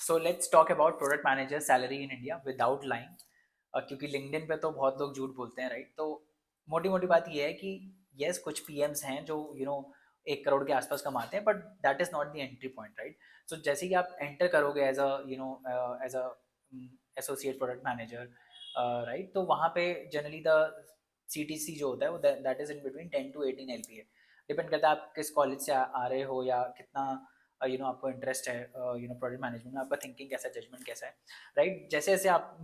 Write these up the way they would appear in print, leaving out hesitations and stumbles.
So let's talk about product manager salary in India without lying, क्योंकि LinkedIn पे तो बहुत लोग झूठ बोलते हैं, राइट? तो मोटी मोटी बात ये है कि यस, कुछ पीएम्स हैं जो 1 करोड़ के आसपास कमाते हैं, but that is not the entry point, right? So जैसे कि आप एंटर करोगे as a as a associate product manager, right, तो वहाँ पे जनरली द CTC जो होता है वो that is in between 10 to 18 LPA। Depend करता है आप किस कॉलेज से आ रहे हो या कितना आपको इंटरेस्ट है प्रोजेक्ट मैनेजमेंट में, आपका थिंकिंग कैसा है, जजमेंट कैसा है, राइट? जैसे जैसे आप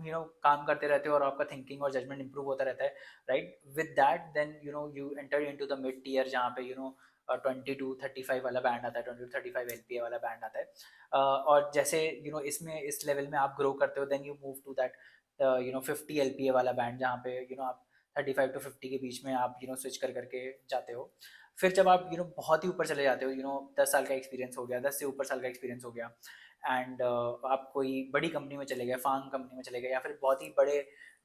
काम करते रहते हो और आपका थिंकिंग और जजमेंट इंप्रूव होता रहता है, right, with that then you enter into the mid tier, जहाँ पे 20 to 35 वाला बैंड आता है, 20 to 35 LPA वाला बैंड आता है। और जैसे इसमें इस लेवल में आप ग्रो करते हो, then you move to that 50 LPA वाला बैंड, जहाँ पे आप 35 to 50 के बीच में आप स्विच कर करके जाते हो। फिर जब आप बहुत ही ऊपर चले जाते हो, 10 साल का एक्सपीरियंस हो गया, 10 से ऊपर साल का एक्सपीरियंस हो गया, एंड आप कोई बड़ी कंपनी में चले गए, फार्म कंपनी में चले गए, या फिर बहुत ही बड़े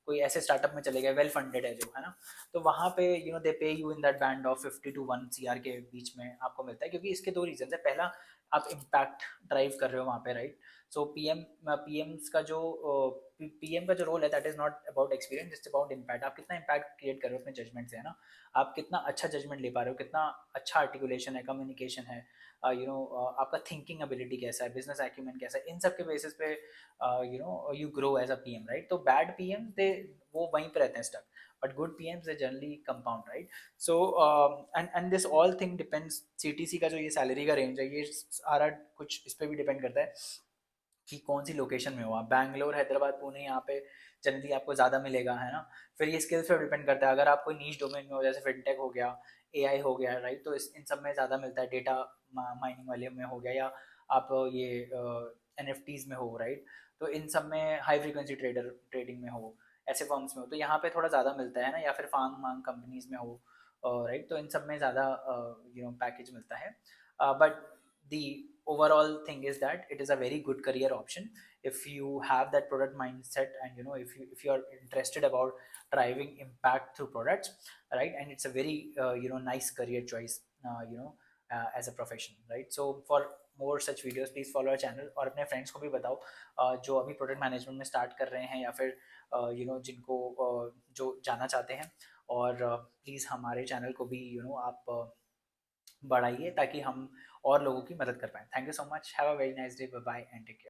कोई ऐसे स्टार्टअप में चले गए, वेल फंडेड है जो, है ना? तो वहाँ पे दे पे you in that band of 50 to 1 CR के बीच में आपको मिलता है, क्योंकि इसके दो रीजन है। पहला, आप इम्पैक्ट ड्राइव कर रहे हो वहाँ पे, राइट? सो पीएम्स का जो पीएम का जो रोल है, that is not about experience, it's about impact. आप कितना इम्पैक्ट क्रिएट कर रहे हो अपने जजमेंट से, है ना? आप कितना अच्छा जजमेंट ले पा रहे हो, कितना अच्छा आर्टिकुलेशन है, कम्युनिकेशन है, आपका थिंकिंग एबिलिटी कैसा है, बिजनेस एक्यूमेंट कैसा है, इन सब के बेसिस पे you grow as a PM, right? तो बैड पीएम दे वो वहीं पे रहते हैं stuck, but good PMs they generally compound, right? So and this all thing depends, CTC का जो ये सैलरी का रेंज है, ये सारा कुछ इस पर भी डिपेंड करता है कि कौन सी लोकेशन में हो आप। बैंगलोर, हैदराबाद, पुणे, यहाँ पे जनरली आपको ज़्यादा मिलेगा, है ना? फिर ये स्किल्स पे डिपेंड करता है। अगर आप कोई नीश डोमेन में हो, जैसे फिनटेक हो गया, एआई हो गया, राइट, तो इन सब में ज़्यादा मिलता है। डेटा माइनिंग वाले में हो गया, या आप ये NFTs में हो, राइट, तो इन सब में हाई फ्रिक्वेंसी ट्रेडिंग में हो, ऐसे फॉर्म्स में हो, तो यहाँ पे थोड़ा ज़्यादा मिलता है ना, या फिर फार्म मांग कंपनीज में हो, राइट, तो इन सब में ज़्यादा पैकेज मिलता है। But the overall thing is that it is a very good career option if you have that product mindset, and if you are interested about driving impact through products, right? And it's a very nice career choice, as a profession, right? So for more such videos, please follow our channel, और अपने friends को भी बताओ जो अभी product management में start कर रहे हैं, या फिर जिनको जो जाना चाहते हैं। और प्लीज़ हमारे चैनल को भी आप बढ़ाइए, ताकि हम और लोगों की मदद कर पाएँ। Thank you so much, have a very nice day, bye bye and take care.